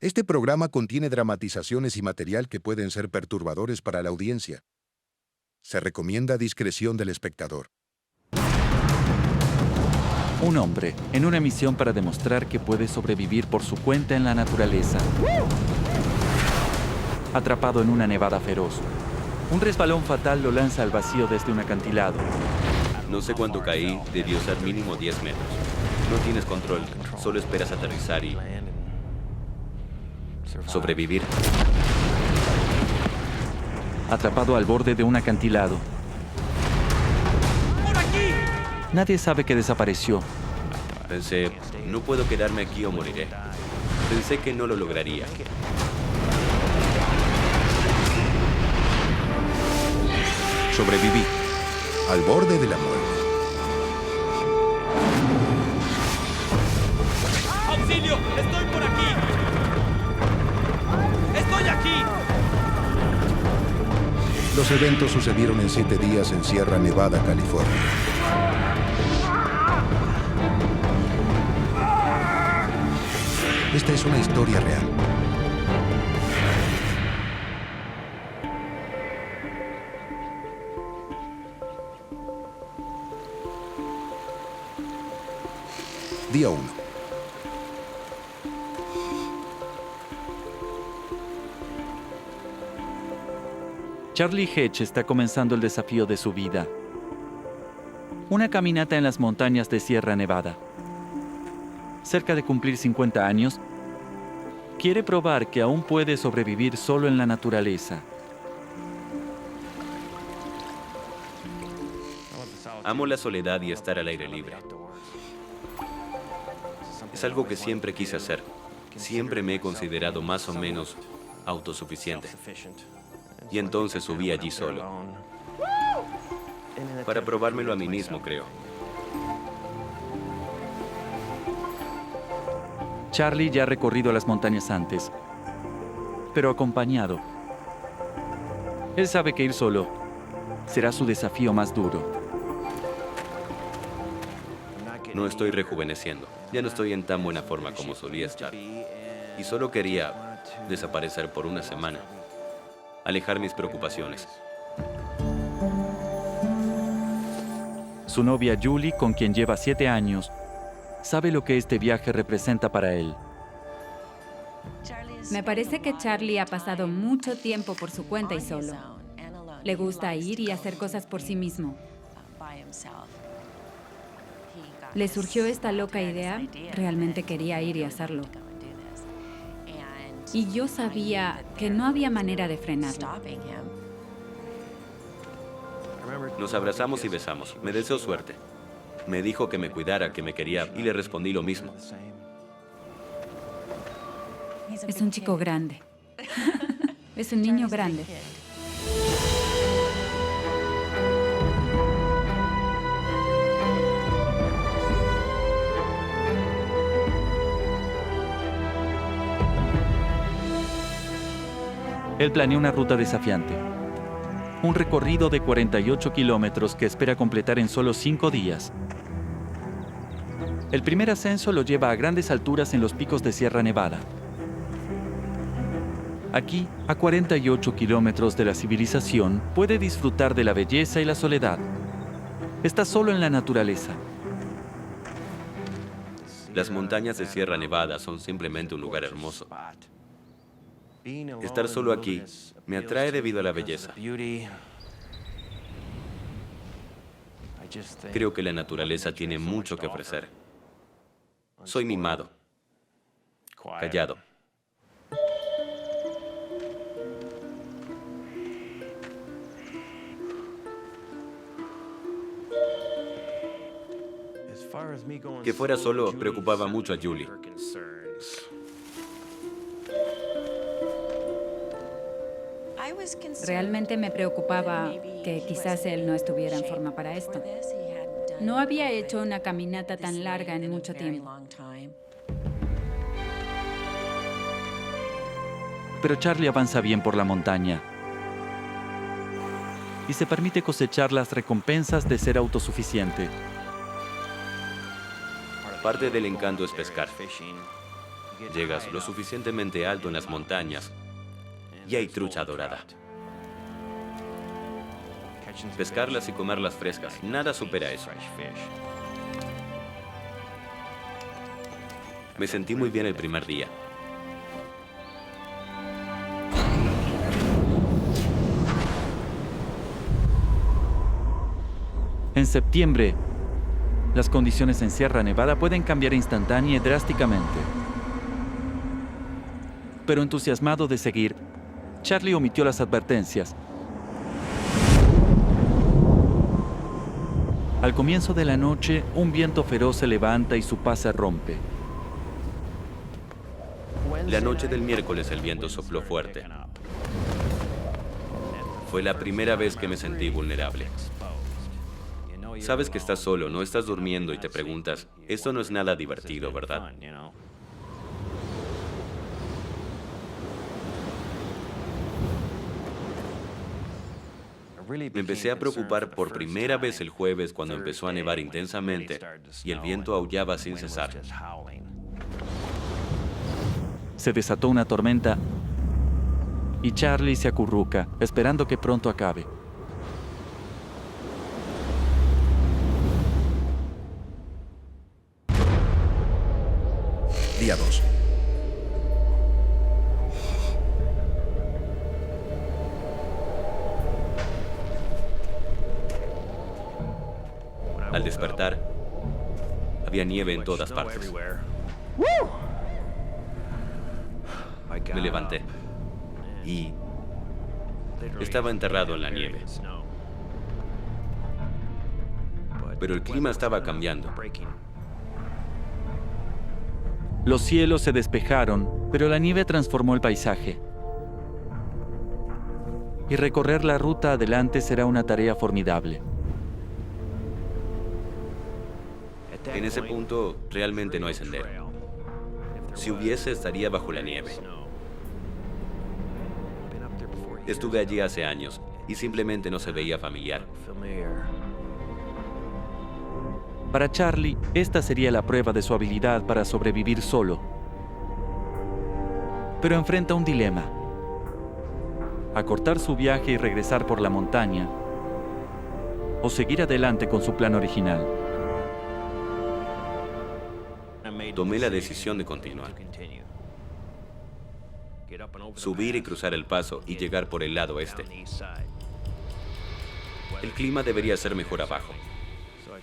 Este programa contiene dramatizaciones y material que pueden ser perturbadores para la audiencia. Se recomienda discreción del espectador. Un hombre, en una misión para demostrar que puede sobrevivir por su cuenta en la naturaleza. Atrapado en una nevada feroz. Un resbalón fatal lo lanza al vacío desde un acantilado. No sé cuánto caí, debió ser mínimo 10 metros. No tienes control, solo esperas aterrizar y sobrevivir. Atrapado al borde de un acantilado. ¡Por aquí! Nadie sabe que desapareció. Pensé, no puedo quedarme aquí o moriré. Pensé que no lo lograría. Sobreviví. Al borde de la muerte. ¡Auxilio! ¡Estoy por aquí! ¡Estoy aquí! Los eventos sucedieron en 7 días en Sierra Nevada, California. Esta es una historia real. Día 1. Charlie Hedge está comenzando el desafío de su vida. Una caminata en las montañas de Sierra Nevada. Cerca de cumplir 50 años, quiere probar que aún puede sobrevivir solo en la naturaleza. Amo la soledad y estar al aire libre. Es algo que siempre quise hacer. Siempre me he considerado más o menos autosuficiente. Y entonces subí allí solo. Para probármelo a mí mismo, creo. Charlie ya ha recorrido las montañas antes, pero acompañado. Él sabe que ir solo será su desafío más duro. No estoy rejuveneciendo. Ya no estoy en tan buena forma como solía estar. Y solo quería desaparecer por una semana. Alejar mis preocupaciones. Su novia Julie, con quien lleva 7 años, sabe lo que este viaje representa para él. Me parece que Charlie ha pasado mucho tiempo por su cuenta y solo. Le gusta ir y hacer cosas por sí mismo. Le surgió esta loca idea, realmente quería ir y hacerlo. Y yo sabía que no había manera de frenarlo. Nos abrazamos y besamos. Me deseó suerte. Me dijo que me cuidara, que me quería, y le respondí lo mismo. Es un chico grande. Es un niño grande. Él planea una ruta desafiante. Un recorrido de 48 kilómetros que espera completar en solo 5 días. El primer ascenso lo lleva a grandes alturas en los picos de Sierra Nevada. Aquí, a 48 kilómetros de la civilización, puede disfrutar de la belleza y la soledad. Está solo en la naturaleza. Las montañas de Sierra Nevada son simplemente un lugar hermoso. Estar solo aquí me atrae debido a la belleza. Creo que la naturaleza tiene mucho que ofrecer. Soy mimado, callado. Que fuera solo preocupaba mucho a Julie. Realmente me preocupaba que quizás él no estuviera en forma para esto. No había hecho una caminata tan larga en mucho tiempo. Pero Charlie avanza bien por la montaña y se permite cosechar las recompensas de ser autosuficiente. Parte del encanto es pescar. Llegas lo suficientemente alto en las montañas y hay trucha dorada. Pescarlas y comerlas frescas, nada supera eso. Me sentí muy bien el primer día. En septiembre, las condiciones en Sierra Nevada pueden cambiar instantánea y drásticamente. Pero entusiasmado de seguir, Charlie omitió las advertencias. Al comienzo de la noche, un viento feroz se levanta y su paz se rompe. La noche del miércoles el viento sopló fuerte. Fue la primera vez que me sentí vulnerable. Sabes que estás solo, no estás durmiendo y te preguntas, esto no es nada divertido, ¿verdad? Me empecé a preocupar por primera vez el jueves cuando empezó a nevar intensamente y el viento aullaba sin cesar. Se desató una tormenta y Charlie se acurruca, esperando que pronto acabe. Día 2. Al despertar, había nieve en todas partes. Me levanté y estaba enterrado en la nieve. Pero el clima estaba cambiando. Los cielos se despejaron, pero la nieve transformó el paisaje. Y recorrer la ruta adelante será una tarea formidable. En ese punto, realmente no hay sendero. Si hubiese, estaría bajo la nieve. Estuve allí hace años y simplemente no se veía familiar. Para Charlie, esta sería la prueba de su habilidad para sobrevivir solo. Pero enfrenta un dilema: acortar su viaje y regresar por la montaña, o seguir adelante con su plan original. Tomé la decisión de continuar. Subir y cruzar el paso y llegar por el lado este. El clima debería ser mejor abajo.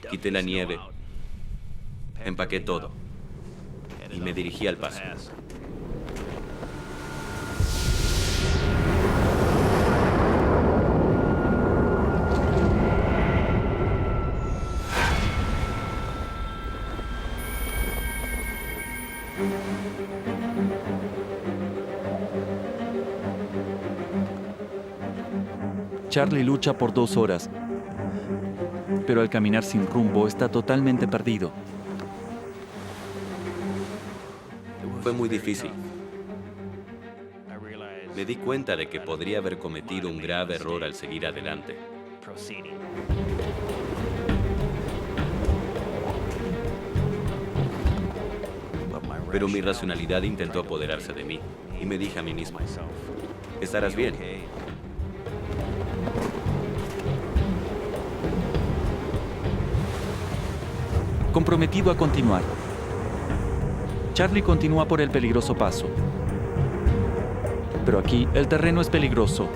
Quité la nieve, empaqué todo y me dirigí al paso. Charlie lucha por 2 horas, pero al caminar sin rumbo está totalmente perdido. Fue muy difícil. Me di cuenta de que podría haber cometido un grave error al seguir adelante. Pero mi racionalidad intentó apoderarse de mí y me dije a mí mismo, estarás bien. Comprometido a continuar, Charlie continúa por el peligroso paso. Pero aquí el terreno es peligroso.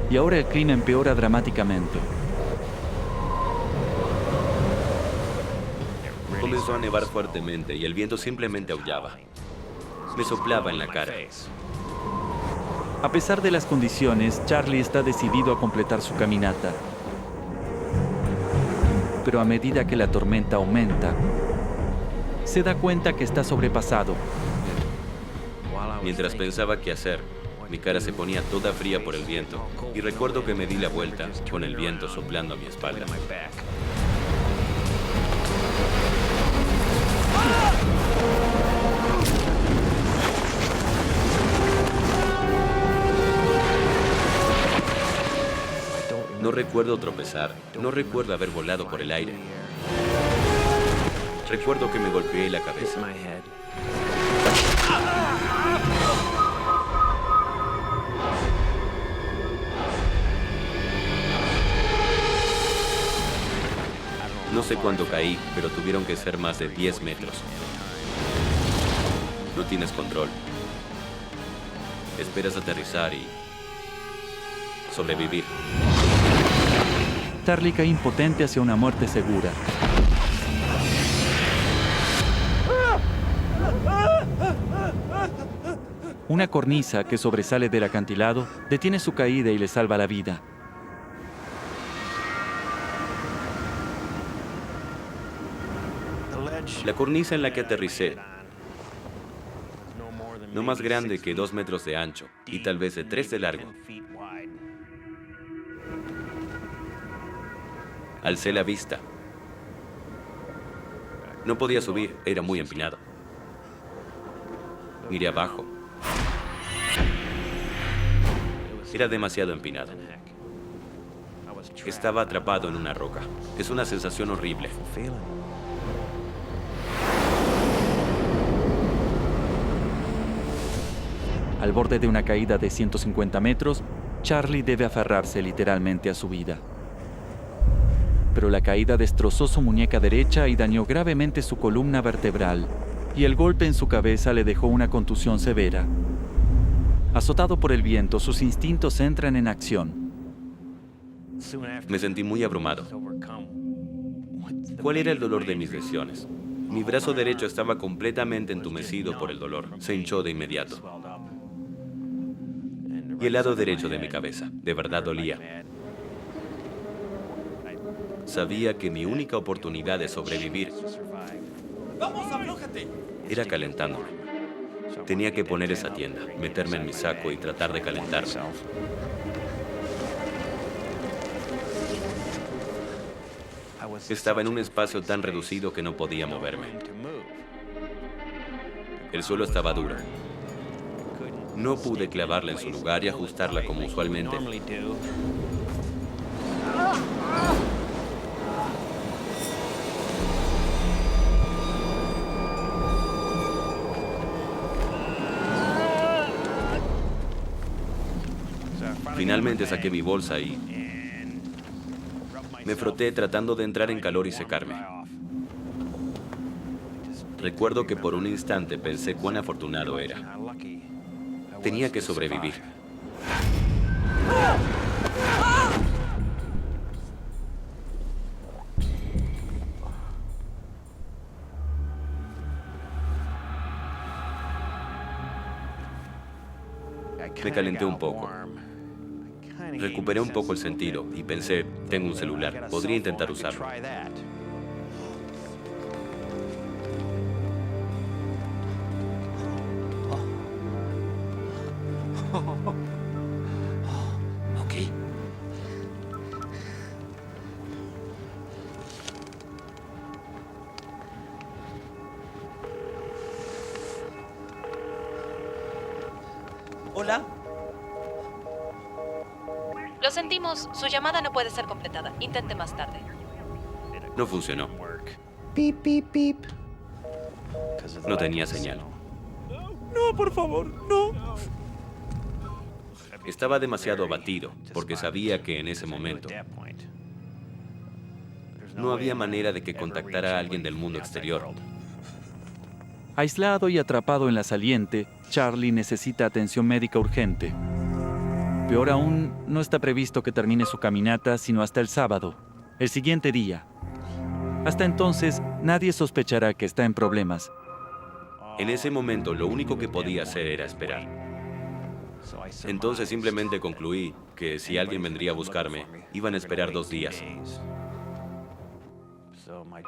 Y ahora el clima empeora dramáticamente. Comenzó a nevar fuertemente y el viento simplemente aullaba. Me soplaba en la cara. A pesar de las condiciones, Charlie está decidido a completar su caminata. Pero a medida que la tormenta aumenta, se da cuenta que está sobrepasado. Mientras pensaba qué hacer, mi cara se ponía toda fría por el viento y recuerdo que me di la vuelta con el viento soplando a mi espalda. No recuerdo tropezar, no recuerdo haber volado por el aire. Recuerdo que me golpeé la cabeza. No sé cuándo caí, pero tuvieron que ser más de 10 metros. No tienes control. Esperas aterrizar y sobrevivir. Charlie cae impotente hacia una muerte segura. Una cornisa que sobresale del acantilado detiene su caída y le salva la vida. La cornisa en la que aterricé, no más grande que 2 metros de ancho y tal vez de 3 de largo. Alcé la vista. No podía subir, era muy empinado. Miré abajo. Era demasiado empinado. Estaba atrapado en una roca. Es una sensación horrible. Al borde de una caída de 150 metros, Charlie debe aferrarse literalmente a su vida. Pero la caída destrozó su muñeca derecha y dañó gravemente su columna vertebral, y el golpe en su cabeza le dejó una contusión severa. Azotado por el viento, sus instintos entran en acción. Me sentí muy abrumado. ¿Cuál era el dolor de mis lesiones? Mi brazo derecho estaba completamente entumecido por el dolor. Se hinchó de inmediato. Y el lado derecho de mi cabeza, de verdad dolía. Sabía que mi única oportunidad de sobrevivir ¡Vamos, aflójate! era calentándome. Tenía que poner esa tienda, meterme en mi saco y tratar de calentarme. Estaba en un espacio tan reducido que no podía moverme. El suelo estaba duro. No pude clavarla en su lugar y ajustarla como usualmente. Finalmente saqué mi bolsa y me froté tratando de entrar en calor y secarme. Recuerdo que por un instante pensé cuán afortunado era. Tenía que sobrevivir. Me calenté un poco. Recuperé un poco el sentido y pensé, tengo un celular, podría intentar usarlo. Ok. Hola. Lo sentimos, su llamada no puede ser completada. Intente más tarde. No funcionó. Beep, beep, beep. No tenía señal. No, por favor, no. Estaba demasiado abatido porque sabía que en ese momento no había manera de que contactara a alguien del mundo exterior. Aislado y atrapado en la saliente, Charlie necesita atención médica urgente. Peor aún, no está previsto que termine su caminata sino hasta el sábado, el siguiente día. Hasta entonces, nadie sospechará que está en problemas. En ese momento, lo único que podía hacer era esperar. Entonces simplemente concluí que si alguien vendría a buscarme, iban a esperar 2 días.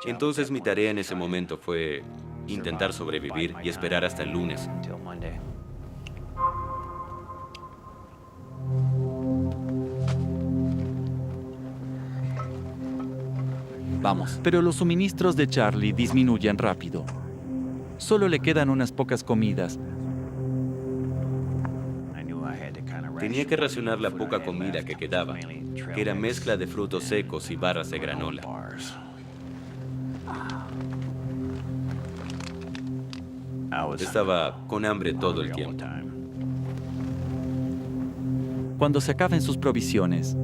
Entonces mi tarea en ese momento fue intentar sobrevivir y esperar hasta el lunes. Vamos. Pero los suministros de Charlie disminuyen rápido. Solo le quedan unas pocas comidas. Tenía que racionar la poca comida que quedaba, que era mezcla de frutos secos y barras de granola. Estaba con hambre todo el tiempo. Cuando se acaben sus provisiones,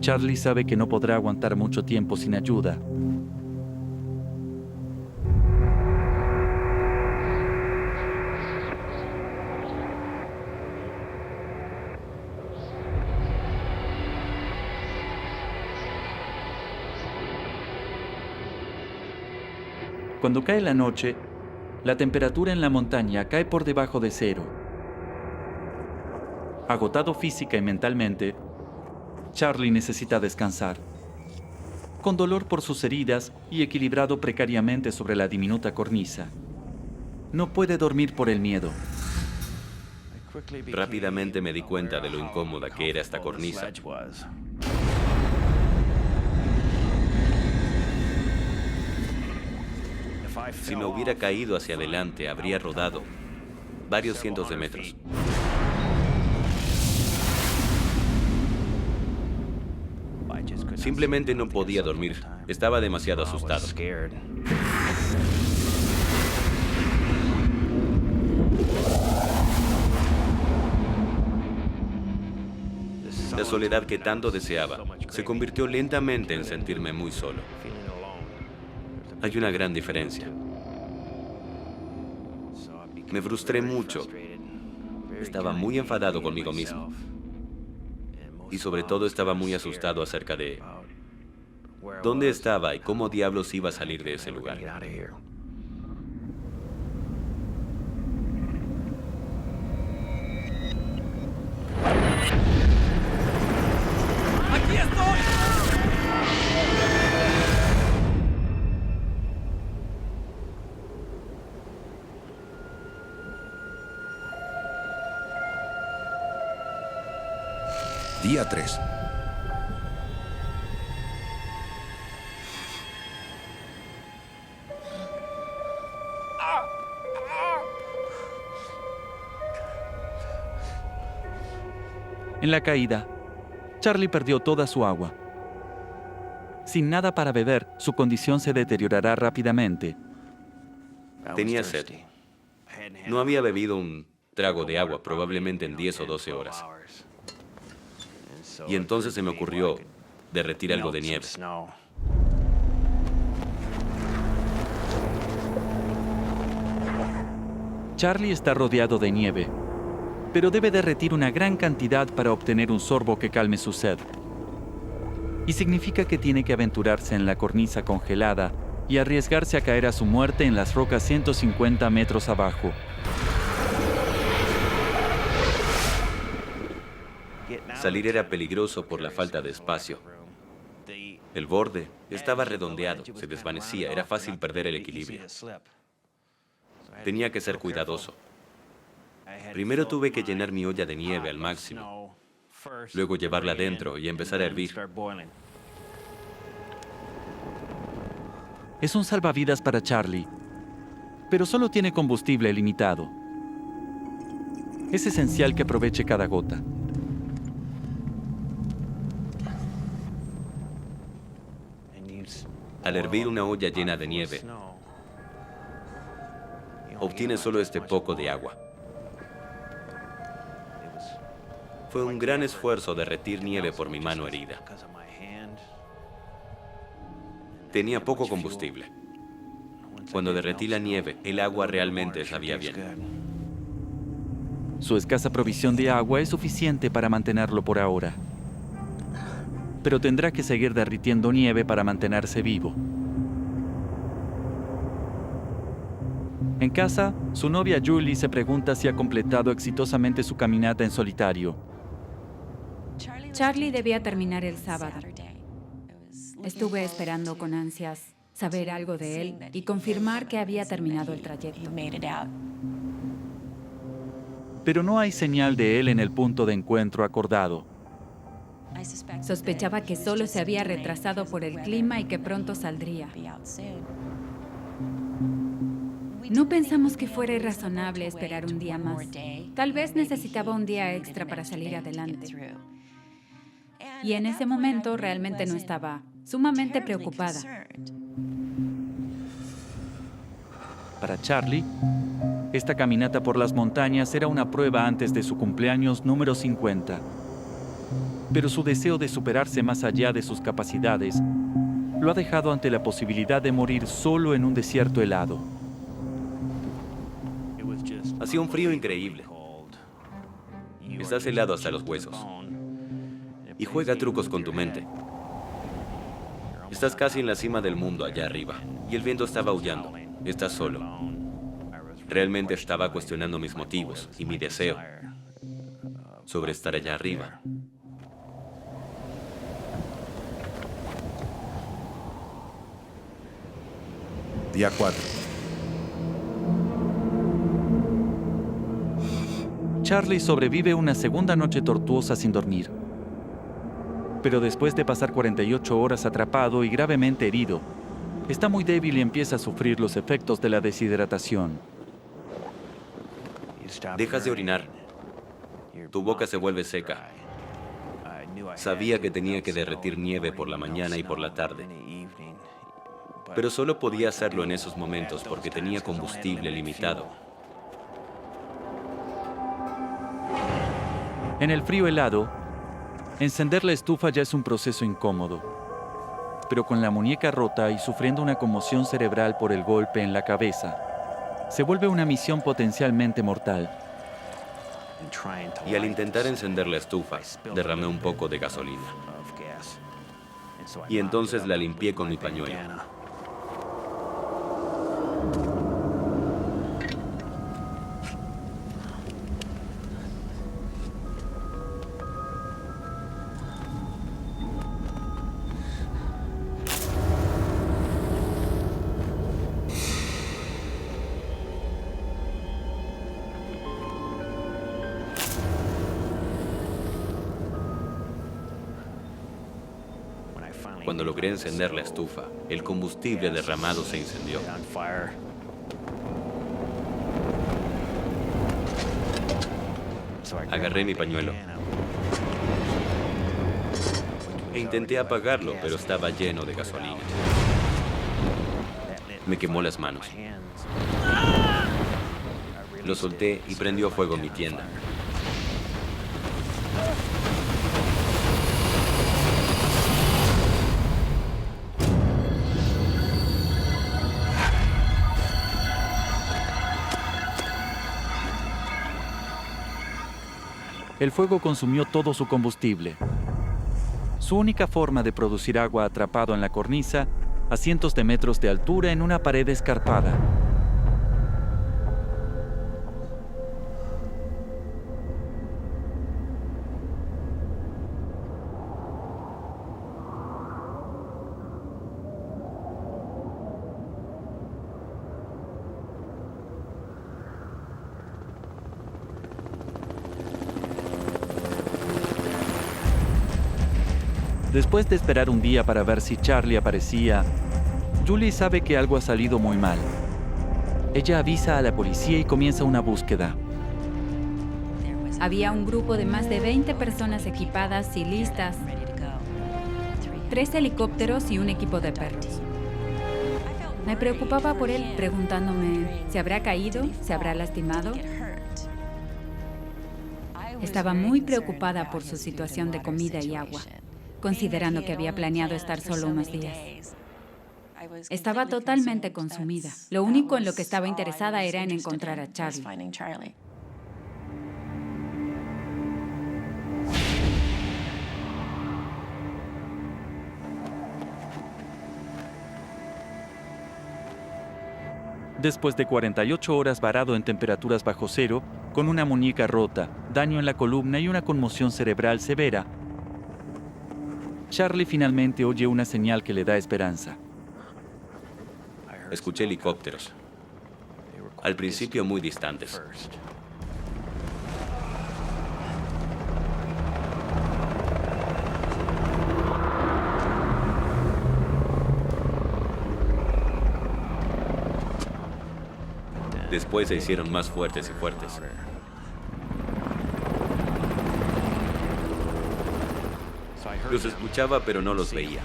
Charlie sabe que no podrá aguantar mucho tiempo sin ayuda. Cuando cae la noche, la temperatura en la montaña cae por debajo de cero. Agotado física y mentalmente, Charlie necesita descansar. Con dolor por sus heridas y equilibrado precariamente sobre la diminuta cornisa. No puede dormir por el miedo. Rápidamente me di cuenta de lo incómoda que era esta cornisa. Si me hubiera caído hacia adelante, habría rodado varios cientos de metros. Simplemente no podía dormir. Estaba demasiado asustado. La soledad que tanto deseaba se convirtió lentamente en sentirme muy solo. Hay una gran diferencia. Me frustré mucho. Estaba muy enfadado conmigo mismo. Y sobre todo estaba muy asustado acerca de dónde estaba y cómo diablos iba a salir de ese lugar. ¡Aquí estoy! Día 3. En la caída, Charlie perdió toda su agua. Sin nada para beber, su condición se deteriorará rápidamente. Tenía sed. No había bebido un trago de agua probablemente en 10 o 12 horas. Y entonces se me ocurrió derretir algo de nieve. Charlie está rodeado de nieve, pero debe derretir una gran cantidad para obtener un sorbo que calme su sed. Y significa que tiene que aventurarse en la cornisa congelada y arriesgarse a caer a su muerte en las rocas 150 metros abajo. Salir era peligroso por la falta de espacio. El borde estaba redondeado, se desvanecía, era fácil perder el equilibrio. Tenía que ser cuidadoso. Primero tuve que llenar mi olla de nieve al máximo, luego llevarla adentro y empezar a hervir. Es un salvavidas para Charlie, pero solo tiene combustible limitado. Es esencial que aproveche cada gota. Al hervir una olla llena de nieve, obtiene solo este poco de agua. Fue un gran esfuerzo derretir nieve por mi mano herida. Tenía poco combustible. Cuando derretí la nieve, el agua realmente sabía bien. Su escasa provisión de agua es suficiente para mantenerlo por ahora. Pero tendrá que seguir derritiendo nieve para mantenerse vivo. En casa, su novia Julie se pregunta si ha completado exitosamente su caminata en solitario. Charlie debía terminar el sábado. Estuve esperando con ansias saber algo de él y confirmar que había terminado el trayecto. Pero no hay señal de él en el punto de encuentro acordado. Sospechaba que solo se había retrasado por el clima y que pronto saldría. No pensamos que fuera irrazonable esperar un día más. Tal vez necesitaba un día extra para salir adelante. Y en ese momento realmente no estaba sumamente preocupada. Para Charlie, Esta caminata por las montañas era una prueba antes de su cumpleaños número 50. Pero su deseo de superarse más allá de sus capacidades lo ha dejado ante la posibilidad de morir solo en un desierto helado. Hacía un frío increíble. Estás helado hasta los huesos. Y juega trucos con tu mente. Estás casi en la cima del mundo allá arriba. Y el viento estaba aullando. Estás solo. Realmente estaba cuestionando mis motivos y mi deseo sobre estar allá arriba. Día 4. Charlie sobrevive una segunda noche tortuosa sin dormir. Pero después de pasar 48 horas atrapado y gravemente herido, está muy débil y empieza a sufrir los efectos de la deshidratación. Dejas de orinar. Tu boca se vuelve seca. Sabía que tenía que derretir nieve por la mañana y por la tarde. Pero solo podía hacerlo en esos momentos porque tenía combustible limitado. En el frío helado, encender la estufa ya es un proceso incómodo. Pero con la muñeca rota y sufriendo una conmoción cerebral por el golpe en la cabeza, se vuelve una misión potencialmente mortal. Y al intentar encender la estufa, derramé un poco de gasolina. Y entonces la limpié con mi pañuelo. Cuando logré encender la estufa, el combustible derramado se incendió. Agarré mi pañuelo e intenté apagarlo, pero estaba lleno de gasolina. Me quemó las manos. Lo solté y prendió fuego mi tienda. El fuego consumió todo su combustible. Su única forma de producir agua atrapado en la cornisa, a cientos de metros de altura en una pared escarpada. Después de esperar un día para ver si Charlie aparecía, Julie sabe que algo ha salido muy mal. Ella avisa a la policía y comienza una búsqueda. Había un grupo de más de 20 personas equipadas y listas, 3 helicópteros y un equipo de perros. Me preocupaba por él, preguntándome, ¿se habrá caído? ¿Se habrá lastimado? Estaba muy preocupada por su situación de comida y agua, considerando que había planeado estar solo unos días. Estaba totalmente consumida. Lo único en lo que estaba interesada era en encontrar a Charlie. Después de 48 horas varado en temperaturas bajo cero, con una muñeca rota, daño en la columna y una conmoción cerebral severa, Charlie finalmente oye una señal que le da esperanza. Escuché helicópteros. Al principio muy distantes. Después se hicieron más fuertes y fuertes. Los escuchaba, pero no los veía.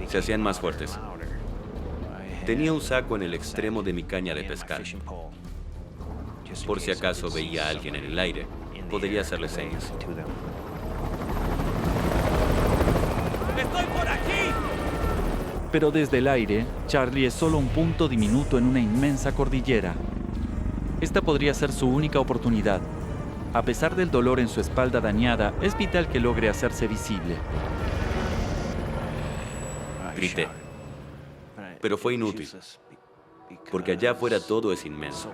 se hacían más fuertes. Tenía un saco en el extremo de mi caña de pescar. Por si acaso veía a alguien en el aire, podría hacerle señas. ¡Estoy por aquí! Pero desde el aire, Charlie es solo un punto diminuto en una inmensa cordillera. Esta podría ser su única oportunidad. A pesar del dolor en su espalda dañada, es vital que logre hacerse visible. Grité. Pero fue inútil, porque allá afuera todo es inmenso.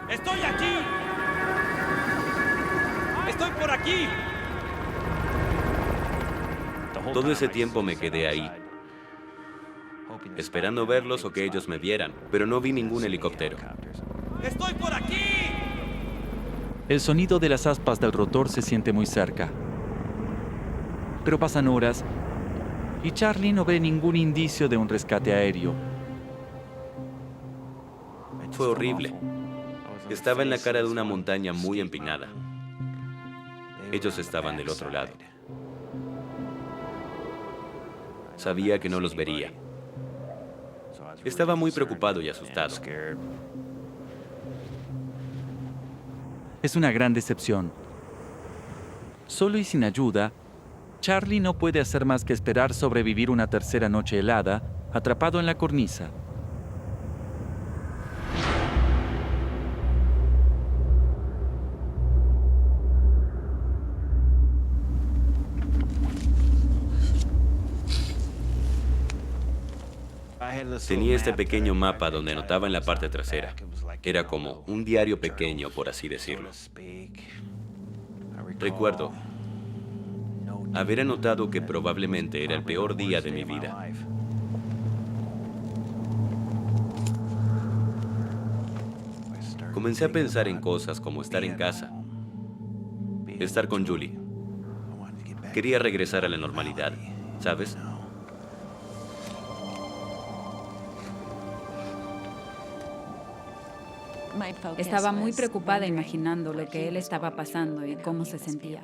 ¡Estoy aquí! ¡Estoy por aquí! Todo ese tiempo me quedé ahí, esperando verlos o que ellos me vieran, pero no vi ningún helicóptero. ¡Estoy por aquí! El sonido de las aspas del rotor se siente muy cerca. Pero pasan horas y Charlie no ve ningún indicio de un rescate aéreo. Fue horrible. Estaba en la cara de una montaña muy empinada. Ellos estaban del otro lado. Sabía que no los vería. Estaba muy preocupado y asustado. Es una gran decepción. Solo y sin ayuda, Charlie no puede hacer más que esperar sobrevivir una tercera noche helada, atrapado en la cornisa. Tenía este pequeño mapa donde anotaba en la parte trasera. Era como un diario pequeño, por así decirlo. Recuerdo haber anotado que probablemente era el peor día de mi vida. Comencé a pensar en cosas como estar en casa, estar con Julie. Quería regresar a la normalidad, ¿sabes? Estaba muy preocupada imaginando lo que él estaba pasando y cómo se sentía.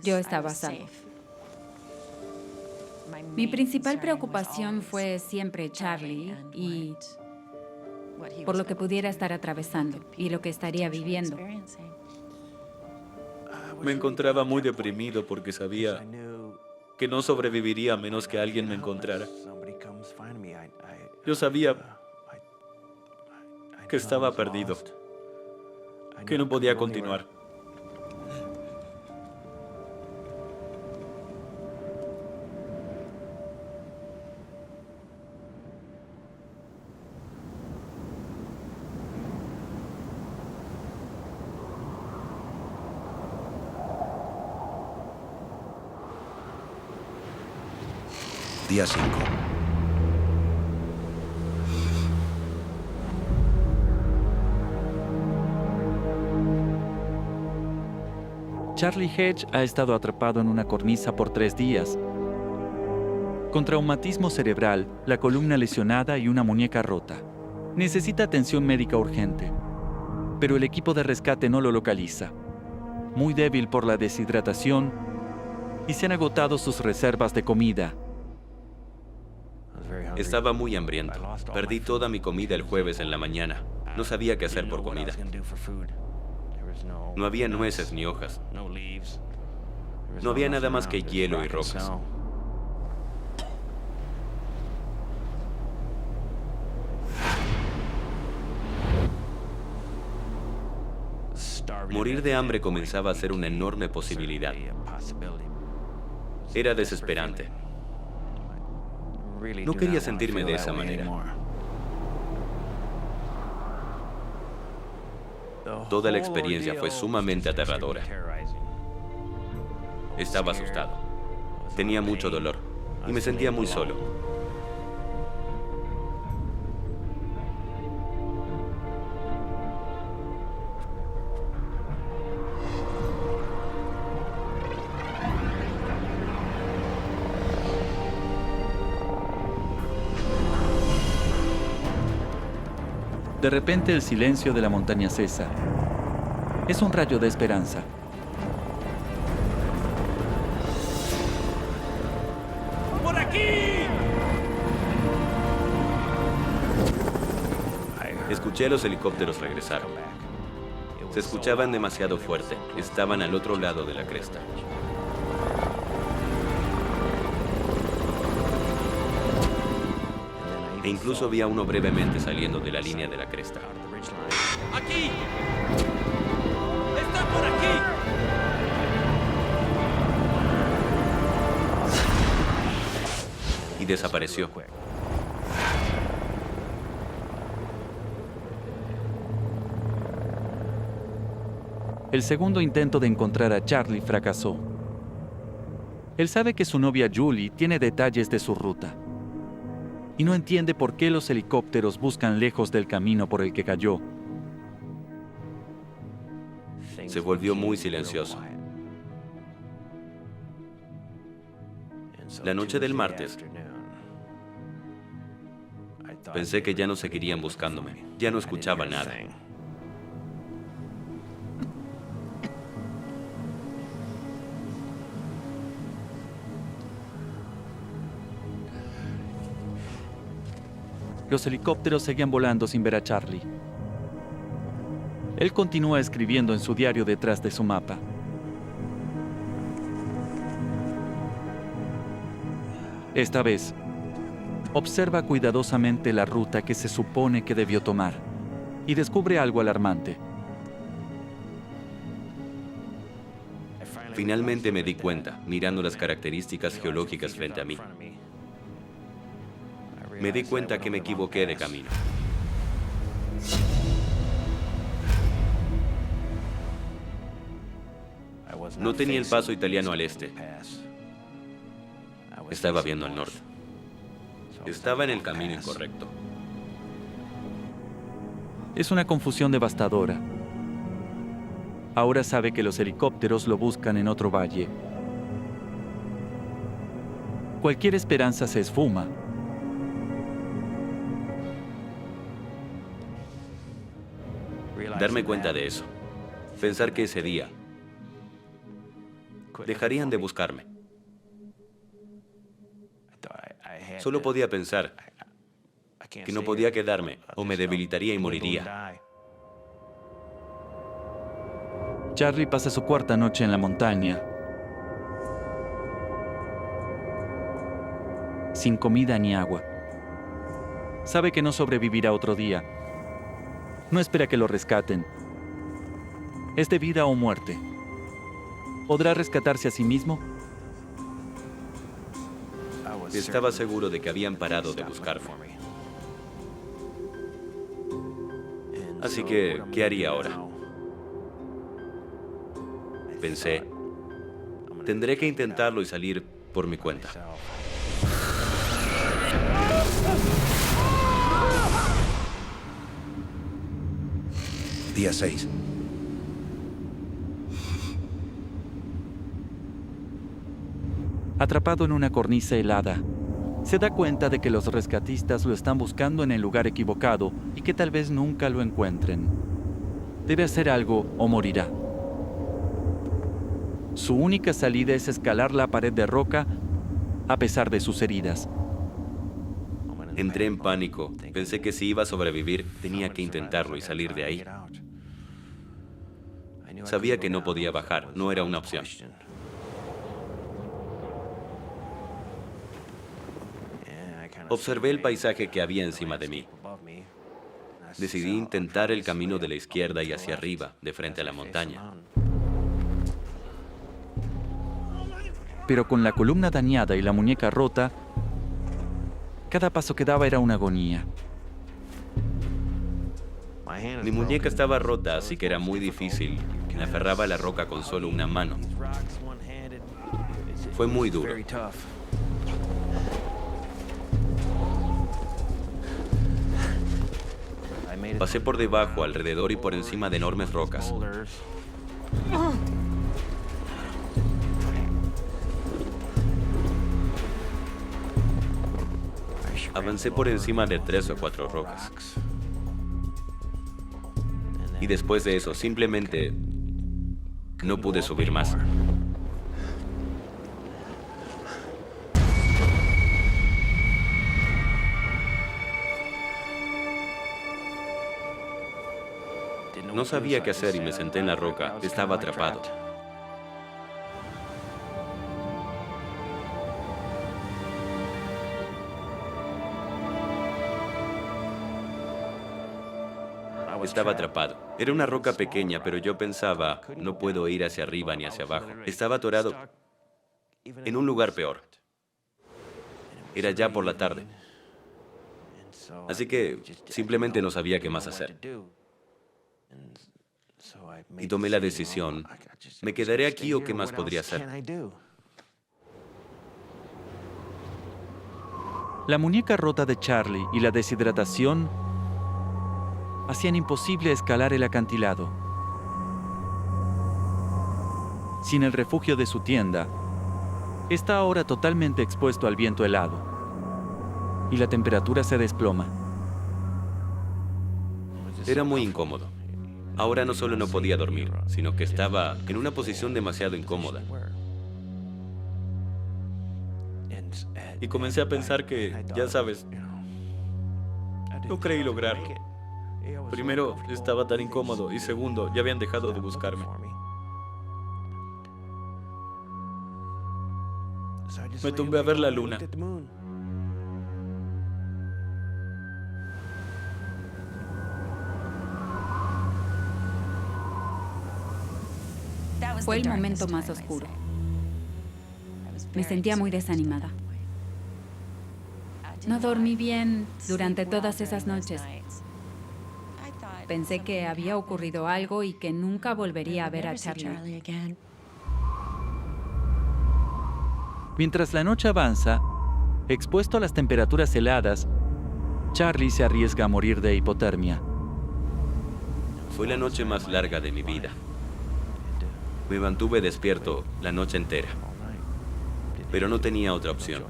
Yo estaba a salvo. Mi principal preocupación fue siempre Charlie y por lo que pudiera estar atravesando y lo que estaría viviendo. Me encontraba muy deprimido porque sabía que no sobreviviría a menos que alguien me encontrara. Yo sabía que estaba perdido, que no podía continuar. Día 5. Charlie Hedge ha estado atrapado en una cornisa por 3 días, con traumatismo cerebral, la columna lesionada y una muñeca rota. Necesita atención médica urgente, pero el equipo de rescate no lo localiza. Muy débil por la deshidratación y se han agotado sus reservas de comida. Estaba muy hambriento. Perdí toda mi comida el jueves en la mañana. No sabía qué hacer por comida. No había nueces ni hojas. No había nada más que hielo y rocas. Morir de hambre comenzaba a ser una enorme posibilidad. Era desesperante. No quería sentirme de esa manera. Toda la experiencia fue sumamente aterradora. Estaba asustado. Tenía mucho dolor y me sentía muy solo. De repente el silencio de la montaña cesa. Es un rayo de esperanza. por aquí! Escuché a los helicópteros regresar. Se escuchaban demasiado fuerte. Estaban al otro lado de la cresta. E incluso vi a uno brevemente saliendo de la línea de la cresta. ¡Aquí! ¡Estoy por aquí! Y desapareció. El segundo intento de encontrar a Charlie fracasó. Él sabe que su novia Julie tiene detalles de su ruta y no entiende por qué los helicópteros buscan lejos del camino por el que cayó. Se volvió muy silencioso. La noche del martes, pensé que ya no seguirían buscándome. Ya no escuchaba nada. Los helicópteros seguían volando sin ver a Charlie. Él continúa escribiendo en su diario detrás de su mapa. Esta vez, observa cuidadosamente la ruta que se supone que debió tomar y descubre algo alarmante. Finalmente me di cuenta, mirando las características geológicas frente a mí. Me di cuenta que me equivoqué de camino. No tenía el paso italiano al este. Estaba viendo al norte. Estaba en el camino incorrecto. Es una confusión devastadora. Ahora sabe que los helicópteros lo buscan en otro valle. Cualquier esperanza se esfuma. Darme cuenta de eso. Pensar que ese día dejarían de buscarme. Solo podía pensar que no podía quedarme o me debilitaría y moriría. Charlie pasa su cuarta noche en la montaña, sin comida ni agua. Sabe que no sobrevivirá otro día. No espera que lo rescaten. Es de vida o muerte. ¿Podrá rescatarse a sí mismo? Estaba seguro de que habían parado de buscarme. Así que, ¿qué haría ahora? Pensé, tendré que intentarlo y salir por mi cuenta. Día 6. Atrapado en una cornisa helada, se da cuenta de que los rescatistas lo están buscando en el lugar equivocado y que tal vez nunca lo encuentren. Debe hacer algo o morirá. Su única salida es escalar la pared de roca a pesar de sus heridas. Entré en pánico. Pensé que si iba a sobrevivir, tenía que intentarlo y salir de ahí. Sabía que no podía bajar, no era una opción. Observé el paisaje que había encima de mí. Decidí intentar el camino de la izquierda y hacia arriba, de frente a la montaña. Pero con la columna dañada y la muñeca rota, cada paso que daba era una agonía. Mi muñeca estaba rota, así que era muy difícil. Me aferraba a la roca con solo una mano. Fue muy duro. Pasé por debajo, alrededor y por encima de enormes rocas. Avancé por encima de 3 o 4 rocas. Y después de eso, simplemente no pude subir más. No sabía qué hacer y me senté en la roca. Estaba atrapado. Estaba atrapado. Era una roca pequeña, pero yo pensaba, no puedo ir hacia arriba ni hacia abajo. Estaba atorado en un lugar peor. Era ya por la tarde. Así que simplemente no sabía qué más hacer. Y tomé la decisión, ¿me quedaré aquí o qué más podría hacer? La muñeca rota de Charlie y la deshidratación hacían imposible escalar el acantilado. Sin el refugio de su tienda, está ahora totalmente expuesto al viento helado y la temperatura se desploma. Era muy incómodo. Ahora no solo no podía dormir, sino que estaba en una posición demasiado incómoda. Y comencé a pensar que, ya sabes, no creí lograrlo. Primero, estaba tan incómodo y segundo, ya habían dejado de buscarme. Me tumbé a ver la luna. Fue el momento más oscuro. Me sentía muy desanimada. No dormí bien durante todas esas noches. Pensé que había ocurrido algo y que nunca volvería a ver a Charlie. Mientras la noche avanza, expuesto a las temperaturas heladas, Charlie se arriesga a morir de hipotermia. Fue la noche más larga de mi vida. Me mantuve despierto la noche entera, pero no tenía otra opción.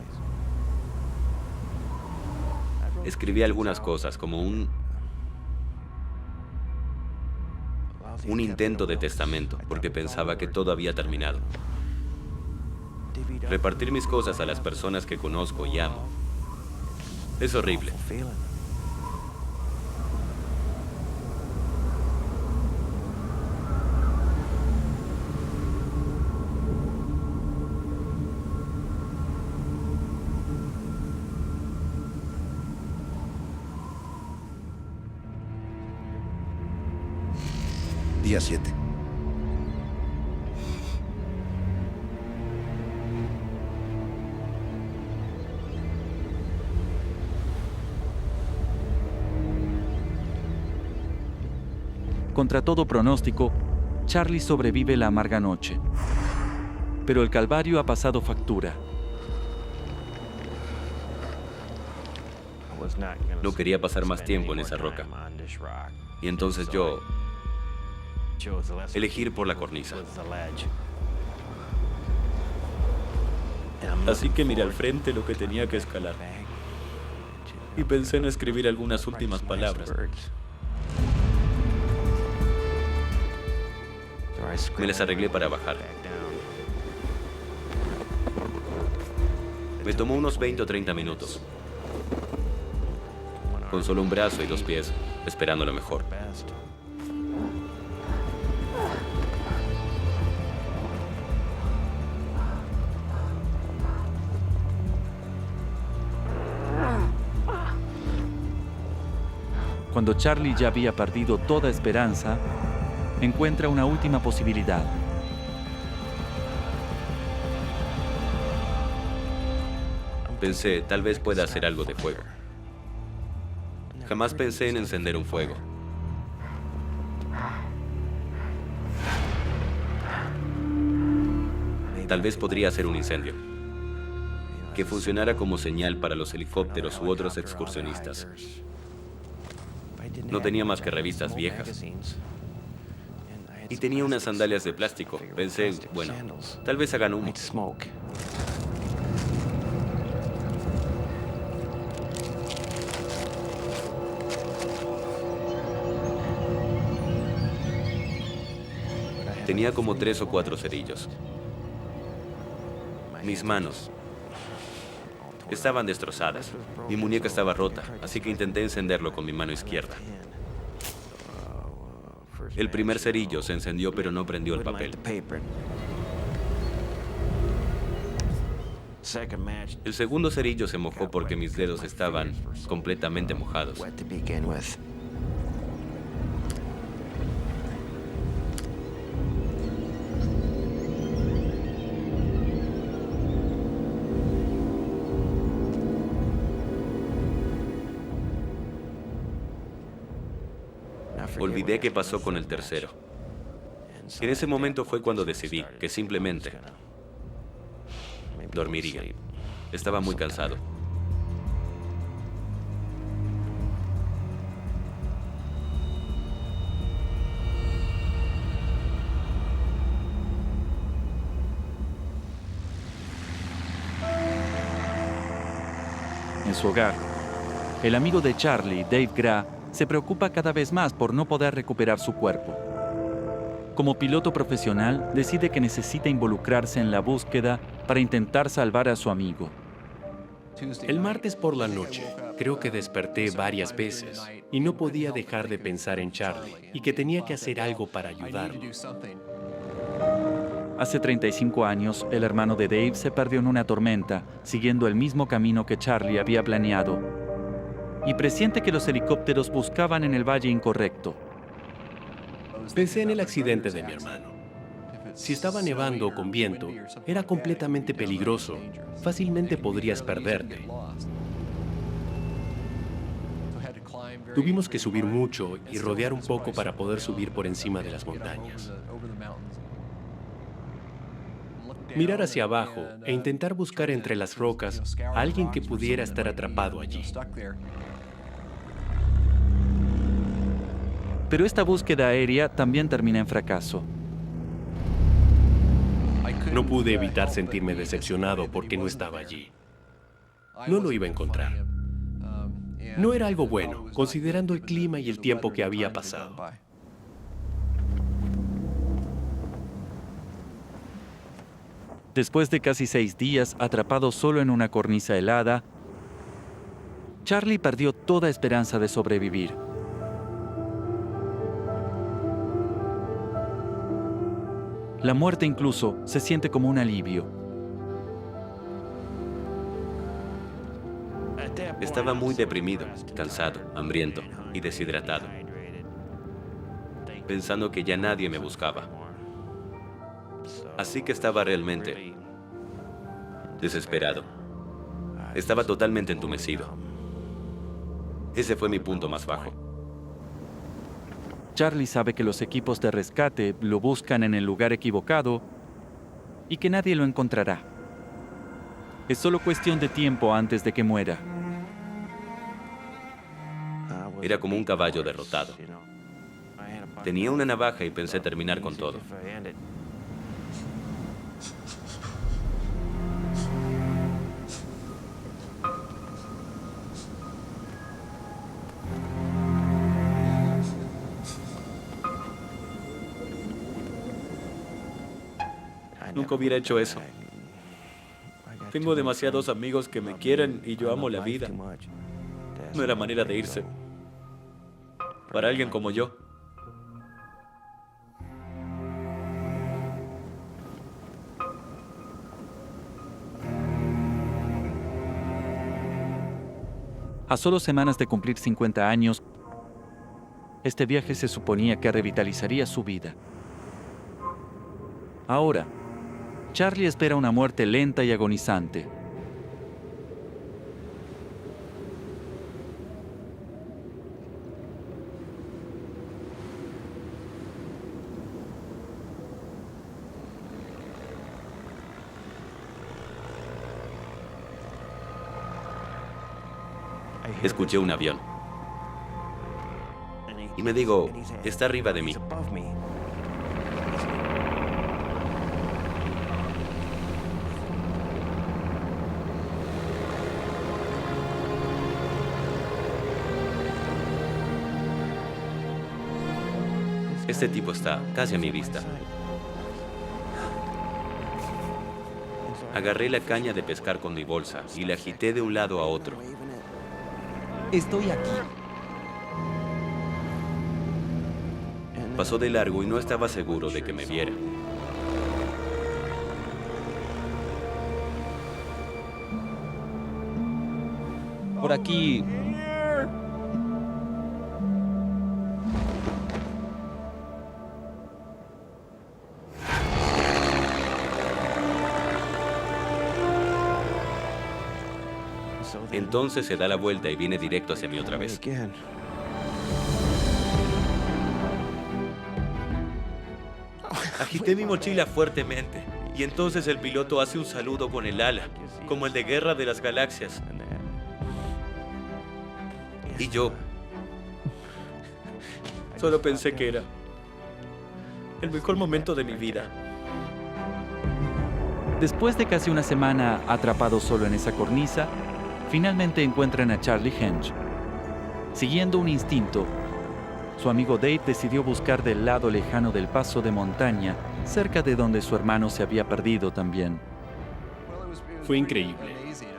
Escribí algunas cosas como un intento de testamento, porque pensaba que todo había terminado. Repartir mis cosas a las personas que conozco y amo es horrible. Día 7. Contra todo pronóstico, Charlie sobrevive la amarga noche. Pero el calvario ha pasado factura. No quería pasar más tiempo en esa roca. Y entonces yo elegí ir por la cornisa. Así que miré al frente lo que tenía que escalar. Y pensé en escribir algunas últimas palabras. Me las arreglé para bajar. Me tomó unos 20 o 30 minutos. Con solo un brazo y 2 pies, esperando lo mejor. Cuando Charlie ya había perdido toda esperanza, encuentra una última posibilidad. Pensé, tal vez pueda hacer algo de fuego. Jamás pensé en encender un fuego. Tal vez podría hacer un incendio que funcionara como señal para los helicópteros u otros excursionistas. No tenía más que revistas viejas. Y tenía unas sandalias de plástico. Pensé, bueno, tal vez hagan humo. Tenía como 3 o 4 cerillos. Mis manos estaban destrozadas. Mi muñeca estaba rota, así que intenté encenderlo con mi mano izquierda. El primer cerillo se encendió, pero no prendió el papel. El segundo cerillo se mojó porque mis dedos estaban completamente mojados. Olvidé qué pasó con el tercero. En ese momento fue cuando decidí que simplemente dormiría. Estaba muy cansado. En su hogar, el amigo de Charlie, Dave Gra, se preocupa cada vez más por no poder recuperar su cuerpo. Como piloto profesional, decide que necesita involucrarse en la búsqueda para intentar salvar a su amigo. El martes por la noche, creo que desperté varias veces y no podía dejar de pensar en Charlie y que tenía que hacer algo para ayudarlo. Hace 35 años, el hermano de Dave se perdió en una tormenta, siguiendo el mismo camino que Charlie había planeado, y presiente que los helicópteros buscaban en el valle incorrecto. Pensé en el accidente de mi hermano. Si estaba nevando o con viento, era completamente peligroso. Fácilmente podrías perderte. Tuvimos que subir mucho y rodear un poco para poder subir por encima de las montañas. Mirar hacia abajo e intentar buscar entre las rocas a alguien que pudiera estar atrapado allí. Pero esta búsqueda aérea también termina en fracaso. No pude evitar sentirme decepcionado porque no estaba allí. No lo iba a encontrar. No era algo bueno, considerando el clima y el tiempo que había pasado. Después de casi 6 días atrapado solo en una cornisa helada, Charlie perdió toda esperanza de sobrevivir. La muerte incluso se siente como un alivio. Estaba muy deprimido, cansado, hambriento y deshidratado, pensando que ya nadie me buscaba. Así que estaba realmente desesperado. Estaba totalmente entumecido. Ese fue mi punto más bajo. Charlie sabe que los equipos de rescate lo buscan en el lugar equivocado y que nadie lo encontrará. Es solo cuestión de tiempo antes de que muera. Era como un caballo derrotado. Tenía una navaja y pensé terminar con todo. Nunca hubiera hecho eso. Tengo demasiados amigos que me quieren y yo amo la vida. No era manera de irse. Para alguien como yo. A solo semanas de cumplir 50 años, este viaje se suponía que revitalizaría su vida. Ahora, Charlie espera una muerte lenta y agonizante. Escuché un avión. Y me digo, está arriba de mí. Este tipo está casi a mi vista. Agarré la caña de pescar con mi bolsa y la agité de un lado a otro. Estoy aquí. pasó de largo y no estaba seguro de que me viera. Por aquí. Entonces se da la vuelta y viene directo hacia mí otra vez. Agité mi mochila fuertemente y entonces el piloto hace un saludo con el ala, como el de Guerra de las Galaxias. Y yo solo pensé que era el mejor momento de mi vida. Después de casi una semana atrapado solo en esa cornisa, finalmente encuentran a Charlie Henge. Siguiendo un instinto, su amigo Dave decidió buscar del lado lejano del paso de montaña, cerca de donde su hermano se había perdido también. Fue increíble.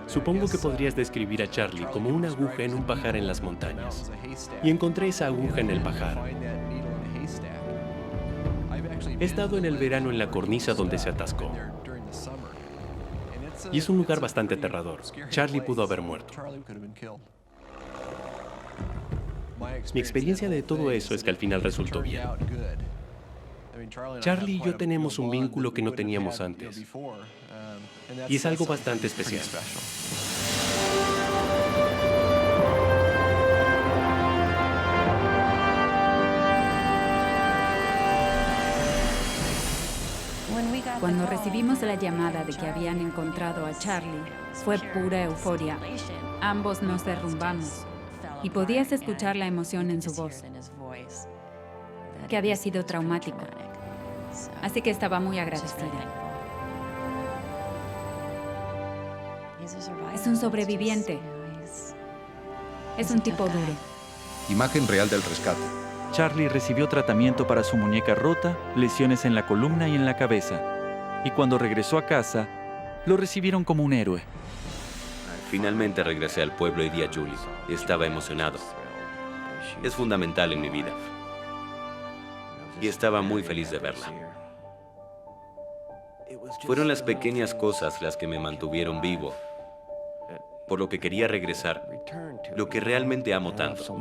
Supongo que podrías describir a Charlie como una aguja en un pajar en las montañas. Y encontré esa aguja en el pajar. He estado en el verano en la cornisa donde se atascó. Y es un lugar bastante aterrador. Charlie pudo haber muerto. Mi experiencia de todo eso es que al final resultó bien. Charlie y yo tenemos un vínculo que no teníamos antes. Y es algo bastante especial. Cuando recibimos la llamada de que habían encontrado a Charlie, fue pura euforia. Ambos nos derrumbamos y podías escuchar la emoción en su voz, que había sido traumático. Así que estaba muy agradecida. Es un sobreviviente. Es un tipo duro. Imagen real del rescate. Charlie recibió tratamiento para su muñeca rota, lesiones en la columna y en la cabeza. Y cuando regresó a casa, lo recibieron como un héroe. Finalmente regresé al pueblo y vi a Julie. Estaba emocionado. Es fundamental en mi vida. Y estaba muy feliz de verla. Fueron las pequeñas cosas las que me mantuvieron vivo, por lo que quería regresar, lo que realmente amo tanto.